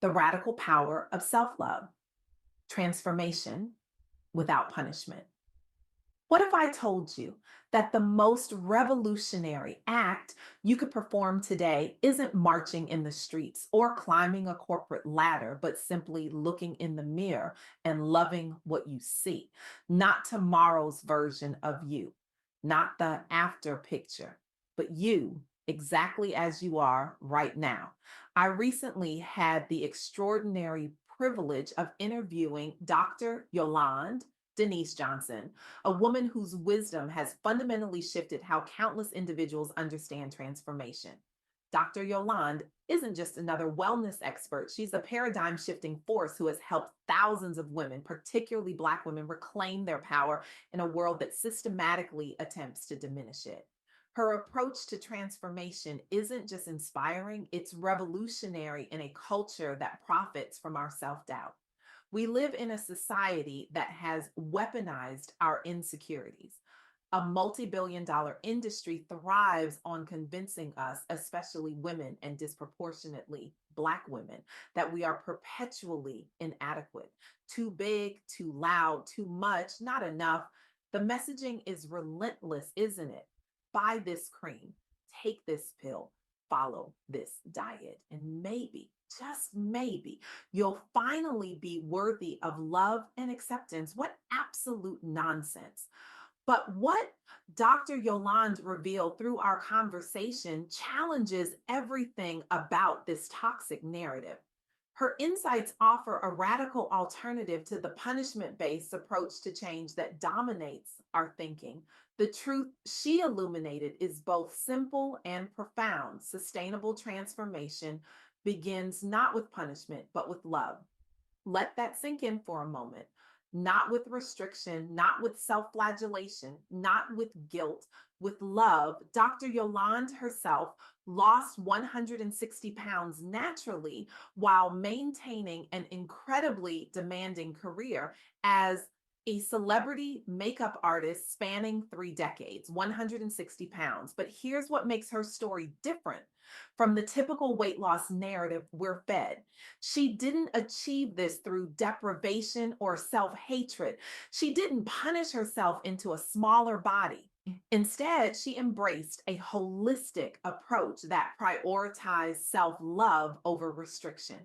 The radical power of self love, transformation without punishment. What if I told you that the most revolutionary act you could perform today isn't marching in the streets or climbing a corporate ladder, but simply looking in the mirror and loving what you see? Not tomorrow's version of you, not the after picture, but you exactly as you are right now. I recently had the extraordinary privilege of interviewing Dr. Yolande Denise Johnson, a woman whose wisdom has fundamentally shifted how countless individuals understand transformation. Dr. Yolande isn't just another wellness expert, she's a paradigm shifting force who has helped thousands of women, particularly Black women, reclaim their power in a world that systematically attempts to diminish it. Her approach to transformation isn't just inspiring, it's revolutionary in a culture that profits from our self doubt. We live in a society that has weaponized our insecurities. A multi-billion-dollar industry thrives on convincing us, especially women and disproportionately Black women, that we are perpetually inadequate, too big, too loud, too much, not enough. The messaging is relentless, isn't it? Buy this cream, take this pill, follow this diet, and maybe, just maybe, you'll finally be worthy of love and acceptance. What absolute nonsense. But what Dr. Yolande revealed through our conversation challenges everything about this toxic narrative. Her insights offer a radical alternative to the punishment based approach to change that dominates our thinking. The truth she illuminated is both simple and profound. Sustainable transformation begins not with punishment, but with love. Let that sink in for a moment. Not with restriction, not with self flagellation, not with guilt, with love. Dr. Yolande herself lost 160 pounds naturally while maintaining an incredibly demanding career as a celebrity makeup artist spanning 3 decades, 160 pounds. But here's what makes her story different from the typical weight loss narrative we're fed. She didn't achieve this through deprivation or self hatred. She didn't punish herself into a smaller body. Instead, she embraced a holistic approach that prioritized self love over restriction.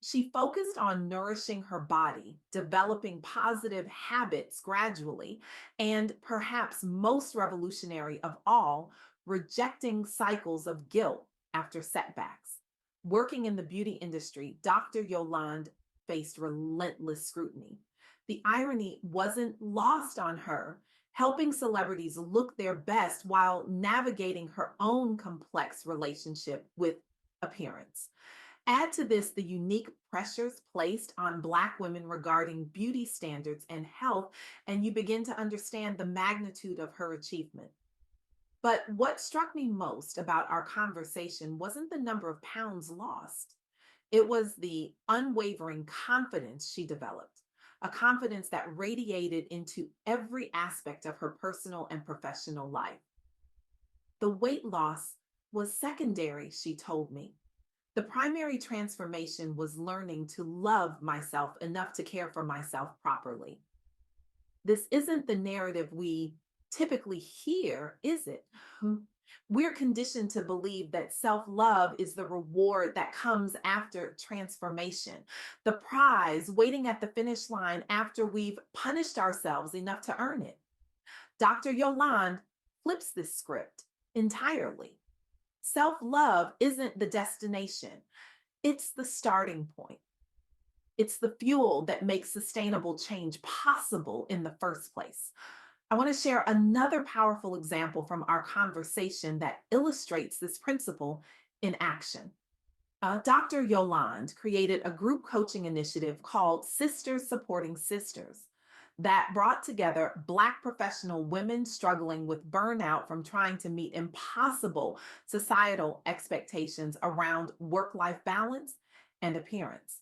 She focused on nourishing her body, developing positive habits gradually, and perhaps most revolutionary of all, rejecting cycles of guilt after setbacks. Working in the beauty industry, Dr. Yolande faced relentless scrutiny. The irony wasn't lost on her, helping celebrities look their best while navigating her own complex relationship with appearance. Add to this the unique pressures placed on Black women regarding beauty standards and health, and you begin to understand the magnitude of her achievement. But what struck me most about our conversation wasn't the number of pounds lost. It was the unwavering confidence she developed, a confidence that radiated into every aspect of her personal and professional life. The weight loss was secondary, she told me. The primary transformation was learning to love myself enough to care for myself properly. This isn't the narrative we typically hear, is it? We're conditioned to believe that self love is the reward that comes after transformation, the prize waiting at the finish line after we've punished ourselves enough to earn it. Dr. Yolande flips this script entirely. Self love isn't the destination, it's the starting point. It's the fuel that makes sustainable change possible in the first place. I want to share another powerful example from our conversation that illustrates this principle in action. Dr. Yolande created a group coaching initiative called Sisters Supporting Sisters that brought together Black professional women struggling with burnout from trying to meet impossible societal expectations around work life balance and appearance.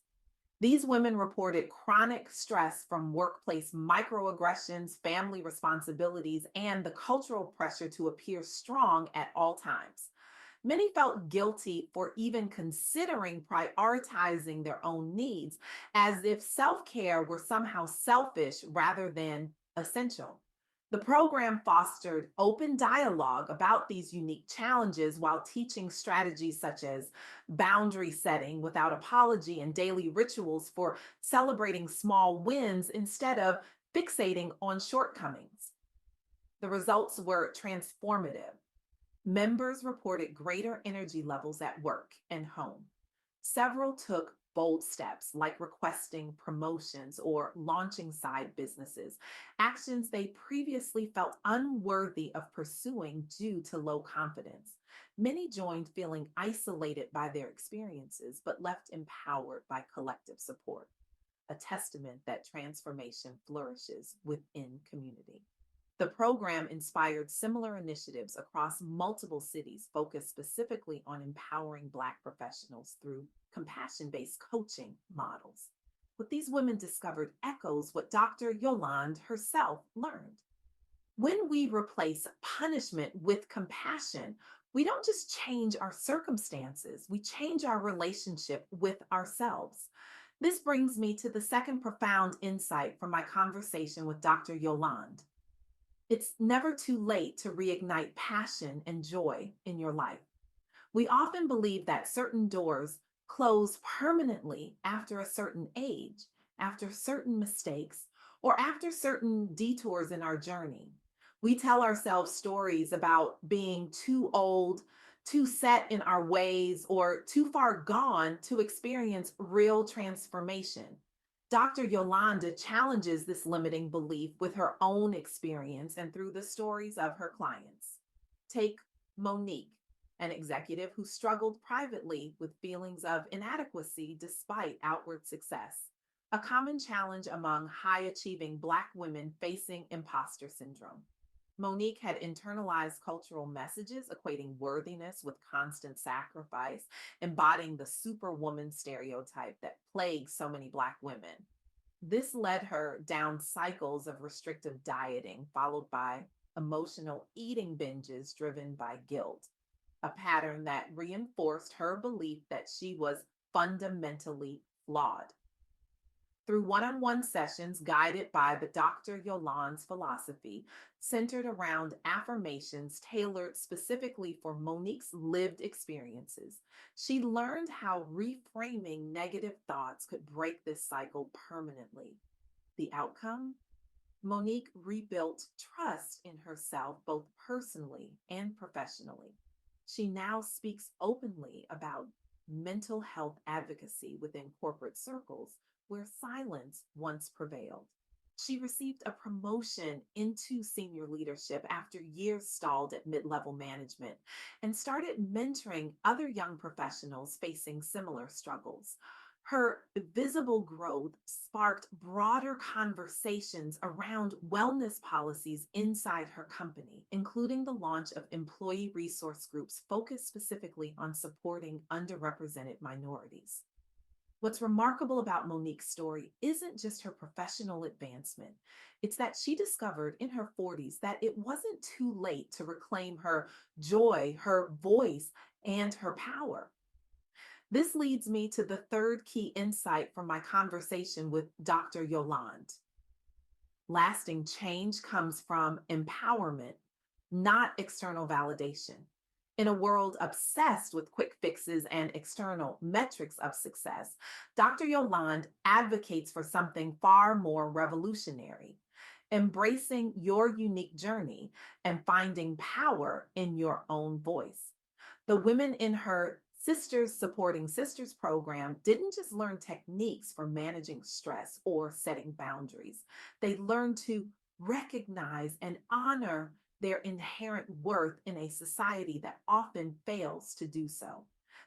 These women reported chronic stress from workplace microaggressions, family responsibilities, and the cultural pressure to appear strong at all times. Many felt guilty for even considering prioritizing their own needs, as if self care were somehow selfish rather than essential. The program fostered open dialogue about these unique challenges while teaching strategies such as boundary setting without apology and daily rituals for celebrating small wins instead of fixating on shortcomings. The results were transformative. Members reported greater energy levels at work and home. Several took bold steps, like requesting promotions or launching side businesses, actions they previously felt unworthy of pursuing due to low confidence. Many joined feeling isolated by their experiences, but left empowered by collective support, a testament that transformation flourishes within community. The program inspired similar initiatives across multiple cities focused specifically on empowering Black professionals through compassion based coaching models. What these women discovered echoes what Dr. Yolande herself learned. When we replace punishment with compassion, we don't just change our circumstances, we change our relationship with ourselves. This brings me to the second profound insight from my conversation with Dr. Yolande. It's never too late to reignite passion and joy in your life. We often believe that certain doors close permanently after a certain age, after certain mistakes, or after certain detours in our journey. We tell ourselves stories about being too old, too set in our ways, or too far gone to experience real transformation. Dr. Yolanda challenges this limiting belief with her own experience and through the stories of her clients. Take Monique, an executive who struggled privately with feelings of inadequacy despite outward success, a common challenge among high achieving Black women facing imposter syndrome. Monique had internalized cultural messages equating worthiness with constant sacrifice, embodying the superwoman stereotype that plagues so many Black women. This led her down cycles of restrictive dieting, followed by emotional eating binges driven by guilt, a pattern that reinforced her belief that she was fundamentally flawed. Through one on one sessions guided by the Dr. Yolande's philosophy, centered around affirmations tailored specifically for Monique's lived experiences, she learned how reframing negative thoughts could break this cycle permanently. The outcome? Monique rebuilt trust in herself both personally and professionally. She now speaks openly about mental health advocacy within corporate circles where silence once prevailed. She received a promotion into senior leadership after years stalled at mid level management and started mentoring other young professionals facing similar struggles. Her visible growth sparked broader conversations around wellness policies inside her company, including the launch of employee resource groups focused specifically on supporting underrepresented minorities. What's remarkable about Monique's story isn't just her professional advancement, it's that she discovered in her 40s that it wasn't too late to reclaim her joy, her voice, and her power. This leads me to the third key insight from my conversation with Dr. Yolande. Lasting change comes from empowerment, not external validation. In a world obsessed with quick fixes and external metrics of success, Dr. Yolande advocates for something far more revolutionary, embracing your unique journey and finding power in your own voice. The women in her Sisters Supporting Sisters program didn't just learn techniques for managing stress or setting boundaries, they learned to recognize and honor their inherent worth in a society that often fails to do so.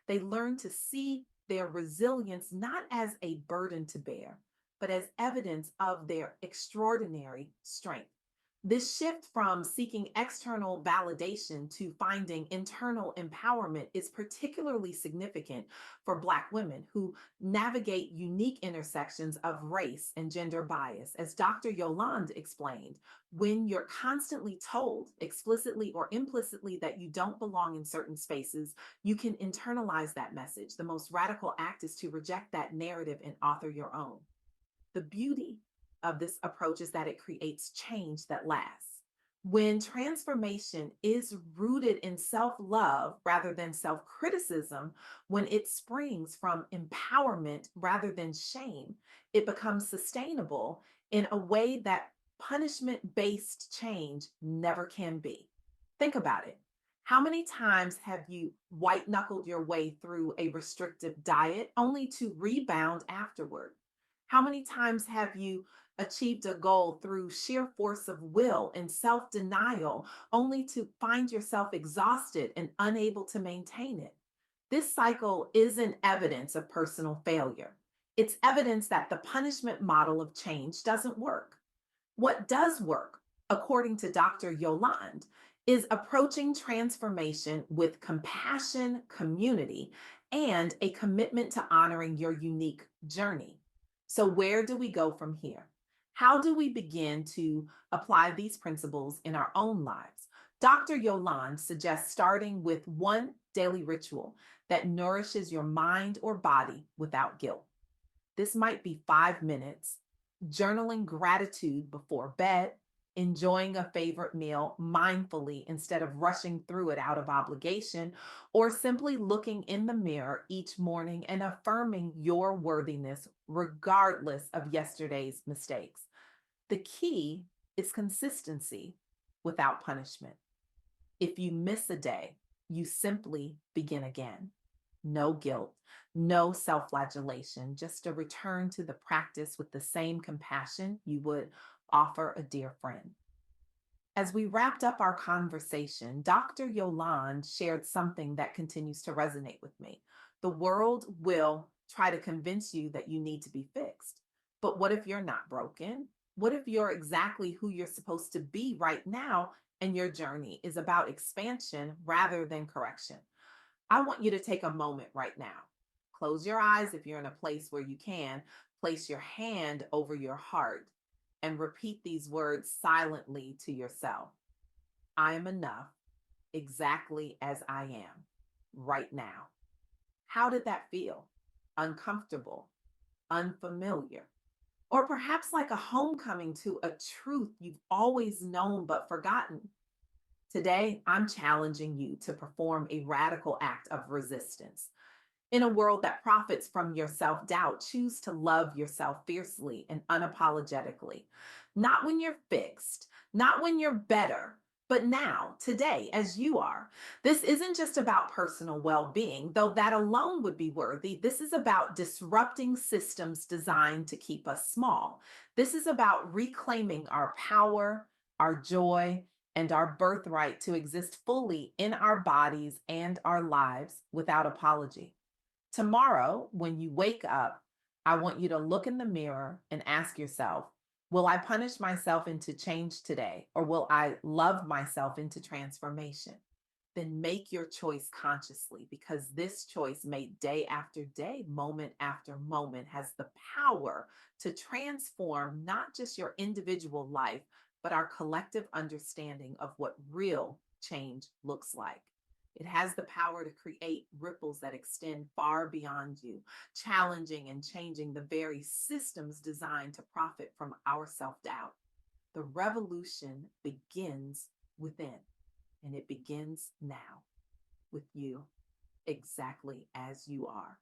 They learn to see their resilience not as a burden to bear, but as evidence of their extraordinary strength. This shift from seeking external validation to finding internal empowerment is particularly significant for Black women who navigate unique intersections of race and gender bias. As Dr. Yolande explained, when you're constantly told, explicitly or implicitly, that you don't belong in certain spaces, you can internalize that message. The most radical act is to reject that narrative and author your own. The beauty of this approach is that it creates change that lasts. When transformation is rooted in self love rather than self criticism, when it springs from empowerment rather than shame, it becomes sustainable in a way that punishment based change never can be. Think about it. How many times have you white knuckled your way through a restrictive diet only to rebound afterward? How many times have you achieved a goal through sheer force of will and self denial, only to find yourself exhausted and unable to maintain it? This cycle isn't evidence of personal failure. It's evidence that the punishment model of change doesn't work. What does work, according to Dr. Yolande, is approaching transformation with compassion, community, and a commitment to honoring your unique journey. So, where do we go from here? How do we begin to apply these principles in our own lives? Dr. Yolande suggests starting with one daily ritual that nourishes your mind or body without guilt. This might be 5 minutes, journaling gratitude before bed, enjoying a favorite meal mindfully instead of rushing through it out of obligation, or simply looking in the mirror each morning and affirming your worthiness regardless of yesterday's mistakes. The key is consistency without punishment. If you miss a day, you simply begin again. No guilt, no self flagellation, just a return to the practice with the same compassion you would offer a dear friend. As we wrapped up our conversation, Dr. Yolande shared something that continues to resonate with me. The world will try to convince you that you need to be fixed. But what if you're not broken? What if you're exactly who you're supposed to be right now and your journey is about expansion rather than correction? I want you to take a moment right now. Close your eyes if you're in a place where you can. Place your hand over your heart and repeat these words silently to yourself. I am enough exactly as I am right now. How did that feel? Uncomfortable, unfamiliar, or perhaps like a homecoming to a truth you've always known but forgotten. Today, I'm challenging you to perform a radical act of resistance. In a world that profits from your self doubt, choose to love yourself fiercely and unapologetically. Not when you're fixed, not when you're better, but now, today, as you are. This isn't just about personal well being, though that alone would be worthy. This is about disrupting systems designed to keep us small. This is about reclaiming our power, our joy, and our birthright to exist fully in our bodies and our lives without apology. Tomorrow, when you wake up, I want you to look in the mirror and ask yourself, will I punish myself into change today, or will I love myself into transformation? Then make your choice consciously, because this choice made day after day, moment after moment, has the power to transform not just your individual life, but our collective understanding of what real change looks like. It has the power to create ripples that extend far beyond you, challenging and changing the very systems designed to profit from our self doubt. The revolution begins within, and it begins now with you exactly as you are.